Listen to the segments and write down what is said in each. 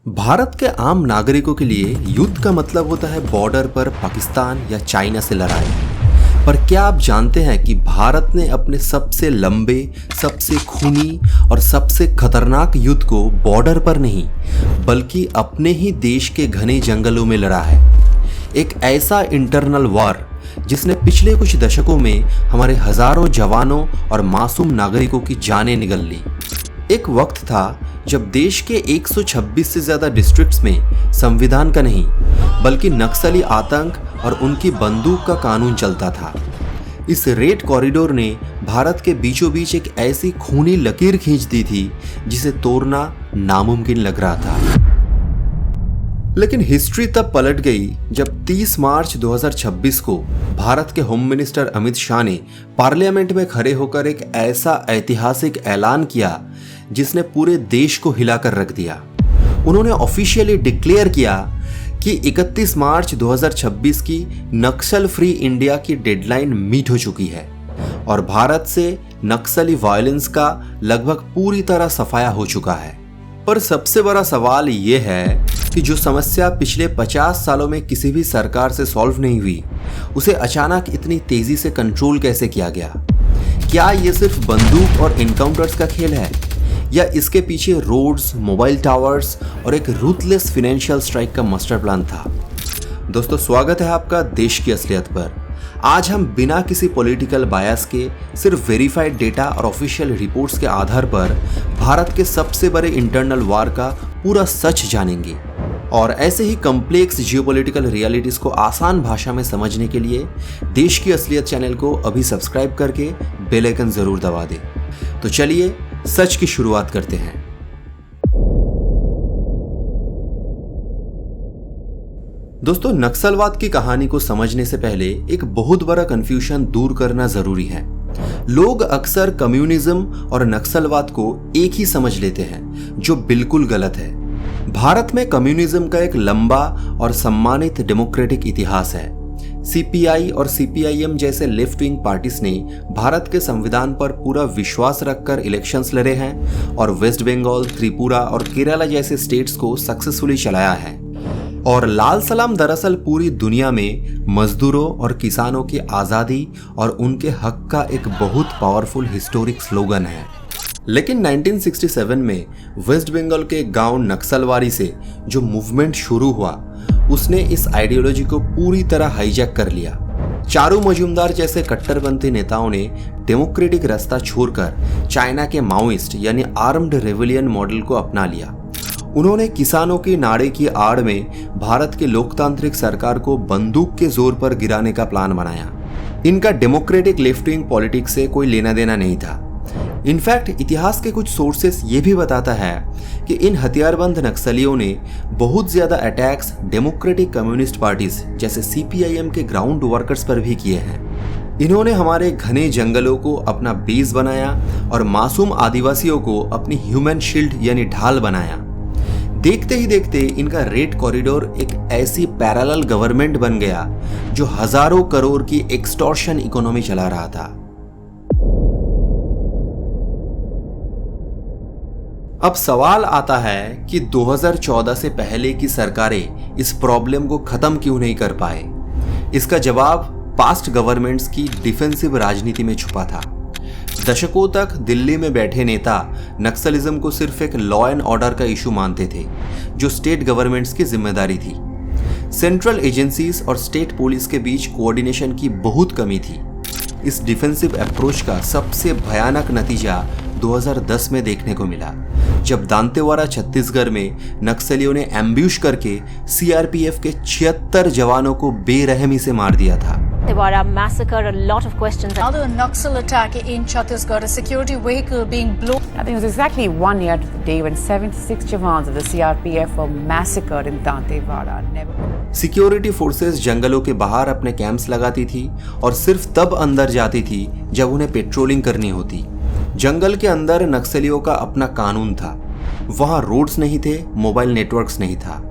भारत के आम नागरिकों के लिए युद्ध का मतलब होता है बॉर्डर पर पाकिस्तान या चाइना से लड़ाई। पर क्या आप जानते हैं कि भारत ने अपने सबसे लंबे, सबसे खूनी और सबसे खतरनाक युद्ध को बॉर्डर पर नहीं बल्कि अपने ही देश के घने जंगलों में लड़ा है। एक ऐसा इंटरनल वॉर जिसने पिछले कुछ दशकों में हमारे हजारों जवानों और मासूम नागरिकों की जानें निगल ली। एक वक्त था जब देश के 126 से ज्यादा डिस्ट्रिक्ट्स में संविधान का नहीं बल्कि नक्सली आतंक और उनकी बंदूक का कानून चलता था। इस रेड कॉरिडोर ने भारत के बीचों बीच एक ऐसी खूनी लकीर खींच दी थी जिसे तोड़ना नामुमकिन लग रहा था। लेकिन हिस्ट्री तब पलट गई जब 30 मार्च 2026 को भारत के होम मिनिस्टर अमित शाह ने पार्लियामेंट में खड़े होकर एक ऐसा ऐतिहासिक ऐलान किया जिसने पूरे देश को हिलाकर रख दिया। उन्होंने ऑफिशियली डिक्लेयर किया कि 31 मार्च 2026 की नक्सल फ्री इंडिया की डेडलाइन मीट हो चुकी है और भारत से नक्सली वायलेंस का लगभग पूरी तरह सफाया हो चुका है। पर सबसे बड़ा सवाल ये है कि जो समस्या पिछले 50 सालों में किसी भी सरकार से सॉल्व नहीं हुई, उसे अचानक इतनी तेजी से कंट्रोल कैसे किया गया? क्या ये सिर्फ बंदूक और इनकाउंटर्स का खेल है या इसके पीछे रोड्स, मोबाइल टावर्स और एक रूथलेस फाइनेंशियल स्ट्राइक का मास्टर प्लान था? दोस्तों, स्वागत है आपका देश की असलियत पर। आज हम बिना किसी पॉलिटिकल बायस के सिर्फ वेरीफाइड डेटा और ऑफिशियल रिपोर्ट्स के आधार पर भारत के सबसे बड़े इंटरनल वॉर का पूरा सच जानेंगे। और ऐसे ही कॉम्प्लेक्स जियोपॉलिटिकल रियलिटीज को आसान भाषा में समझने के लिए देश की असलियत चैनल को अभी सब्सक्राइब करके बेल आइकन जरूर दबा दें। तो चलिए सच की शुरुआत करते हैं। दोस्तों, नक्सलवाद की कहानी को समझने से पहले एक बहुत बड़ा कंफ्यूजन दूर करना जरूरी है। लोग अक्सर कम्युनिज्म और नक्सलवाद को एक ही समझ लेते हैं, जो बिल्कुल गलत है। भारत में कम्युनिज्म का एक लंबा और सम्मानित डेमोक्रेटिक इतिहास है। सीपीआई और सीपीआईएम जैसे लेफ्ट विंग पार्टीज ने भारत के संविधान पर पूरा विश्वास रखकर इलेक्शंस लड़े हैं और वेस्ट बंगाल, त्रिपुरा और केरला जैसे स्टेट्स को सक्सेसफुली चलाया है। और लाल सलाम दरअसल पूरी दुनिया में मजदूरों और किसानों की आज़ादी और उनके हक का एक बहुत पावरफुल हिस्टोरिक स्लोगन है। लेकिन 1967 में वेस्ट बंगाल के गांव नक्सलवाड़ी से जो मूवमेंट शुरू हुआ, उसने इस आइडियोलॉजी को पूरी तरह हाईजैक कर लिया। चारू मजूमदार जैसे कट्टरपंथी नेताओं ने डेमोक्रेटिक रास्ता छोड़कर चाइना के माओइस्ट यानी आर्म्ड रेवलियन मॉडल को अपना लिया। उन्होंने किसानों की नाड़े की आड़ में भारत के लोकतांत्रिक सरकार को बंदूक के जोर पर गिराने का प्लान बनाया। इनका डेमोक्रेटिक लेफ्ट विंग पॉलिटिक्स से कोई लेना देना नहीं था। इनफैक्ट इतिहास के कुछ सोर्सेस ये भी बताता है कि इन हथियारबंद नक्सलियों ने बहुत ज्यादा अटैक्स डेमोक्रेटिक कम्युनिस्ट पार्टीज जैसे सीपीआईएम के ग्राउंड वर्कर्स पर भी किए हैं। इन्होंने हमारे घने जंगलों को अपना बेस बनाया और मासूम आदिवासियों को अपनी ह्यूमन शील्ड यानी ढाल बनाया। देखते ही देखते इनका रेड कॉरिडोर एक ऐसी पैरेलल गवर्नमेंट बन गया जो हजारों करोड़ की एक्सटॉर्शन इकोनॉमी चला रहा था। अब सवाल आता है कि 2014 से पहले की सरकारें इस प्रॉब्लम को खत्म क्यों नहीं कर पाए? इसका जवाब पास्ट गवर्नमेंट्स की डिफेंसिव राजनीति में छुपा था। दशकों तक दिल्ली में बैठे नेता नक्सलिज्म को सिर्फ एक लॉ एंड ऑर्डर का इशू मानते थे, जो स्टेट गवर्नमेंट्स की जिम्मेदारी थी। सेंट्रल एजेंसीज और स्टेट पुलिस के बीच कोऑर्डिनेशन की बहुत कमी थी। इस डिफेंसिव अप्रोच का सबसे भयानक नतीजा 2010 में देखने को मिला, जब दांतेवाड़ा छत्तीसगढ़ में नक्सलियों ने एम्ब्यूश करके सीआरपीएफ के 76 जवानों को बेरहमी से मार दिया था। Dantewada massacre, a lot of questions. Another Naxal attack in Chhattisgarh, a security vehicle being blown. I think it was exactly 1 year to the day when 76 jawans of the CRPF were massacred in Dantewada. Security forces जंगलों के बाहर अपने camps लगाती थी और सिर्फ तब अंदर जाती थी जब उन्हें पेट्रोलिंग करनी होती। जंगल के अंदर नक्सलियों का अपना कानून था। वहां रोड्स नहीं थे, मोबाइल नेटवर्क्स नहीं था।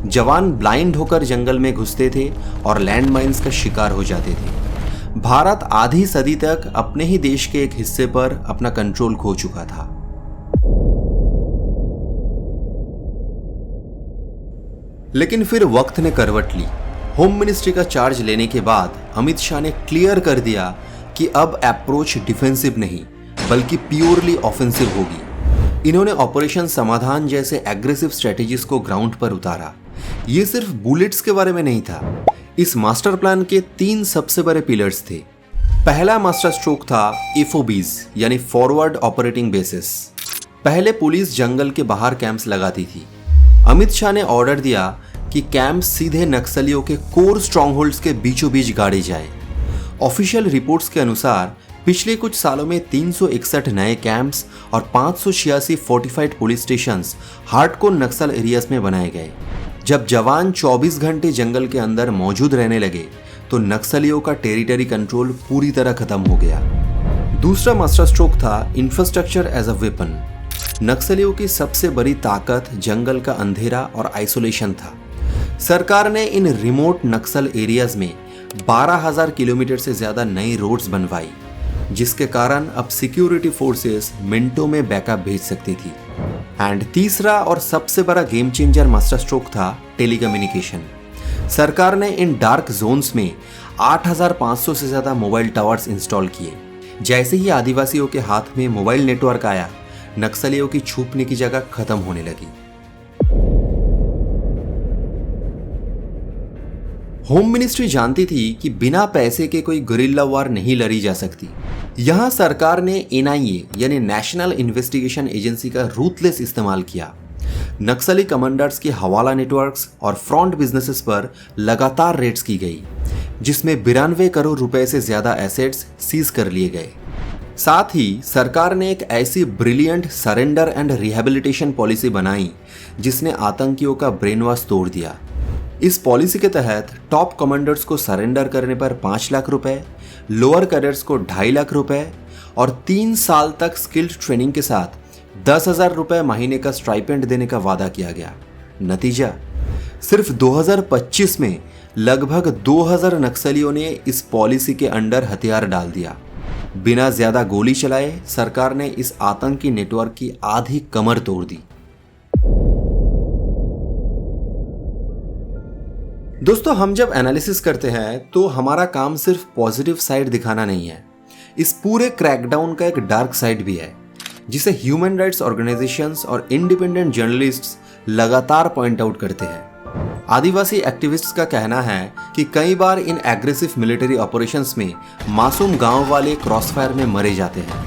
जवान ब्लाइंड होकर जंगल में घुसते थे और लैंडमाइंस का शिकार हो जाते थे। भारत आधी सदी तक अपने ही देश के एक हिस्से पर अपना कंट्रोल खो चुका था। लेकिन फिर वक्त ने करवट ली। होम मिनिस्ट्री का चार्ज लेने के बाद अमित शाह ने क्लियर कर दिया कि अब अप्रोच डिफेंसिव नहीं बल्कि प्योरली ऑफेंसिव होगी। इन्होंने ऑपरेशन समाधान जैसे एग्रेसिव स्ट्रेटेजीज को ग्राउंड पर उतारा। ये सिर्फ बुलेट्स के बारे में नहीं था। इस मास्टर प्लान के 3 सबसे बड़े पिलर्स थे। पहला मास्टर स्ट्रोक था एफओबीज यानी फॉरवर्ड ऑपरेटिंग बेसिस। पहले पुलिस जंगल के बाहर कैंप्स लगाती थी। अमित शाह ने ऑर्डर दिया कि कैंप सीधे नक्सलियों के कोर स्ट्रॉन्गहोल्ड्स के बीचों बीच गाड़े जाए। ऑफिशियल रिपोर्ट्स के अनुसार पिछले कुछ सालों में 361 नए कैंप्स और 586 फोर्टिफाइड पुलिस स्टेशंस हार्डकोर नक्सल एरियाज में बनाए गए। जब जवान 24 घंटे जंगल के अंदर मौजूद रहने लगे तो नक्सलियों का टेरिटरी कंट्रोल पूरी तरह खत्म हो गया। दूसरा मास्टर स्ट्रोक था इंफ्रास्ट्रक्चर एज अ वेपन। नक्सलियों की सबसे बड़ी ताकत जंगल का अंधेरा और आइसोलेशन था। सरकार ने इन रिमोट नक्सल एरियाज में 12,000 किलोमीटर से ज्यादा नई रोड्स बनवाई, जिसके कारण अब सिक्योरिटी फोर्सेस मिनटों में बैकअप भेज सकती थी। एंड तीसरा और सबसे बड़ा गेम चेंजर मास्टर स्ट्रोक था टेलीकम्युनिकेशन। सरकार ने इन डार्क जोन्स में 8,500 से ज्यादा मोबाइल टावर्स इंस्टॉल किए। जैसे ही आदिवासियों के हाथ में मोबाइल नेटवर्क आया, नक्सलियों की छुपने की जगह खत्म होने लगी। होम मिनिस्ट्री जानती थी कि बिना पैसे के कोई गुरिल्ला वार नहीं लड़ी जा सकती। यहां सरकार ने एनआईए यानी नेशनल इन्वेस्टिगेशन एजेंसी का रूथलेस इस्तेमाल किया। नक्सली कमांडर्स के हवाला नेटवर्क्स और फ्रंट बिजनेसेस पर लगातार रेड्स की गई, जिसमें 92 करोड़ रुपए से ज्यादा एसेट्स सीज कर लिए गए। साथ ही सरकार ने एक ऐसी brilliant surrender and rehabilitation policy बनाई जिसने आतंकियों का ब्रेन वॉश तोड़ दिया। इस पॉलिसी के तहत टॉप कमांडर्स को सरेंडर करने पर 5 लाख रुपए, लोअर कैडर्स को 2.5 लाख रुपए और 3 साल तक स्किल्ड ट्रेनिंग के साथ 10,000 रुपए महीने का स्टाइपेंड देने का वादा किया गया। नतीजा, सिर्फ 2025 में लगभग 2,000 नक्सलियों ने इस पॉलिसी के अंडर हथियार डाल दिया। बिना ज्यादा गोली चलाए सरकार ने इस आतंकी नेटवर्क की आधी कमर तोड़ दी। दोस्तों, हम जब एनालिसिस करते हैं तो हमारा काम सिर्फ पॉजिटिव साइड दिखाना नहीं है। इस पूरे क्रैकडाउन का एक डार्क साइड भी है, जिसे ह्यूमन राइट्स ऑर्गेनाइजेशंस और इंडिपेंडेंट जर्नलिस्ट्स लगातार पॉइंट आउट करते हैं। आदिवासी एक्टिविस्ट्स का कहना है कि कई बार इन एग्रेसिव मिलिट्री ऑपरेशंस में मासूम गांव वाले क्रॉसफायर में मरे जाते हैं।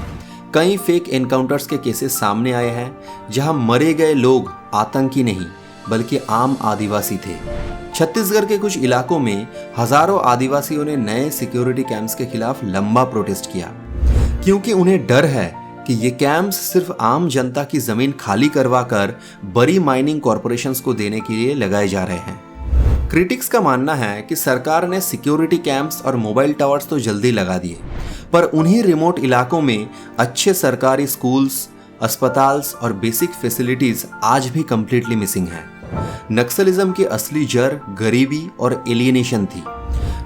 कई फेक एनकाउंटर्स के केसेस सामने आए हैं जहां मरे गए लोग आतंकी नहीं बल्कि आम आदिवासी थे। छत्तीसगढ़ के कुछ इलाकों में हजारों आदिवासियों ने नए सिक्योरिटी कैंप्स के खिलाफ लंबा प्रोटेस्ट किया, क्योंकि उन्हें डर है कि ये कैंप्स सिर्फ आम जनता की जमीन खाली करवाकर बड़ी माइनिंग कॉरपोरेशंस को देने के लिए लगाए जा रहे हैं। क्रिटिक्स का मानना है कि सरकार ने सिक्योरिटी कैंप्स और मोबाइल टावर्स तो जल्दी लगा दिए, पर उन्हीं रिमोट इलाकों में अच्छे सरकारी स्कूल्स, अस्पताल्स और बेसिक फैसिलिटीज आज भी कंप्लीटली मिसिंग हैं। नक्सलिज्म की असली जड़ गरीबी और एलियनेशन थी।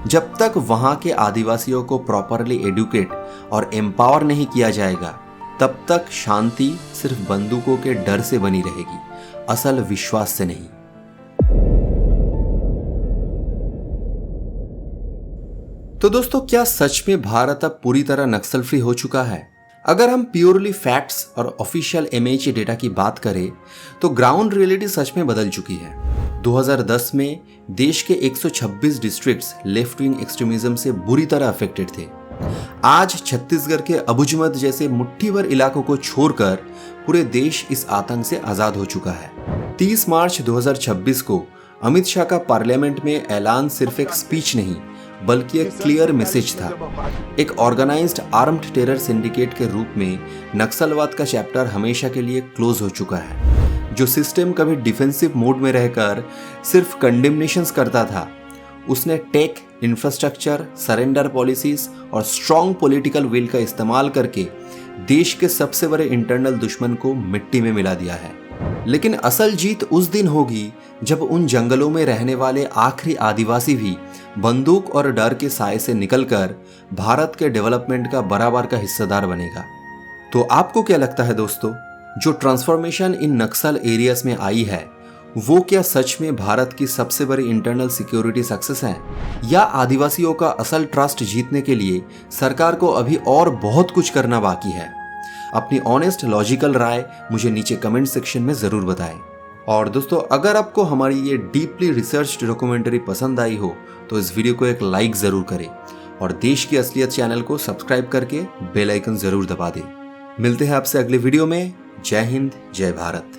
जब तक वहां के आदिवासियों को प्रॉपरली एडुकेट और एम्पावर नहीं किया जाएगा, तब तक शांति सिर्फ बंदूकों के डर से बनी रहेगी, असल विश्वास से नहीं। तो दोस्तों, क्या सच में भारत अब पूरी तरह नक्सल फ्री हो चुका है? अगर हम प्योरली फैक्ट्स और ऑफिशियल MHA डेटा की बात करें तो ग्राउंड रियलिटी सच में बदल चुकी है। 2010 में देश के 126 डिस्ट्रिक्ट्स लेफ्ट विंग एक्सट्रीमिज्म से बुरी तरह अफेक्टेड थे। आज छत्तीसगढ़ के अबुझमत जैसे मुट्ठी भर इलाकों को छोड़कर पूरे देश इस आतंक से आजाद हो चुका है। 30 मार्च 2026 को अमित शाह का पार्लियामेंट में ऐलान सिर्फ एक स्पीच नहीं बल्कि एक क्लियर मैसेज था। एक ऑर्गेनाइज्ड आर्म्ड टेरर सिंडिकेट के रूप में नक्सलवाद का चैप्टर हमेशा के लिए क्लोज हो चुका है। जो सिस्टम कभी डिफेंसिव मोड में रहकर सिर्फ कंडेमनेशंस करता था, उसने टेक, इंफ्रास्ट्रक्चर, सरेंडर पॉलिसीज और स्ट्रॉन्ग पॉलिटिकल विल का इस्तेमाल करके देश के सबसे बड़े इंटरनल दुश्मन को मिट्टी में मिला दिया है। लेकिन असल जीत उस दिन होगी जब उन जंगलों में रहने वाले आखिरी आदिवासी भी बंदूक और डर के साए से निकलकर भारत के डेवलपमेंट का बराबर का हिस्सेदार बनेगा। तो आपको क्या लगता है दोस्तों, जो ट्रांसफॉर्मेशन इन नक्सल एरियाज में आई है वो क्या सच में भारत की सबसे बड़ी इंटरनल सिक्योरिटी सक्सेस है, या आदिवासियों का असल ट्रस्ट जीतने के लिए सरकार को अभी और बहुत कुछ करना बाकी है? अपनी ऑनेस्ट लॉजिकल राय मुझे नीचे कमेंट सेक्शन में ज़रूर बताएं। और दोस्तों, अगर आपको हमारी ये डीपली रिसर्च्ड डॉक्यूमेंट्री पसंद आई हो तो इस वीडियो को एक लाइक ज़रूर करें और देश की असलियत चैनल को सब्सक्राइब करके बेल आइकन ज़रूर दबा दें। मिलते हैं आपसे अगले वीडियो में। जय हिंद, जय भारत।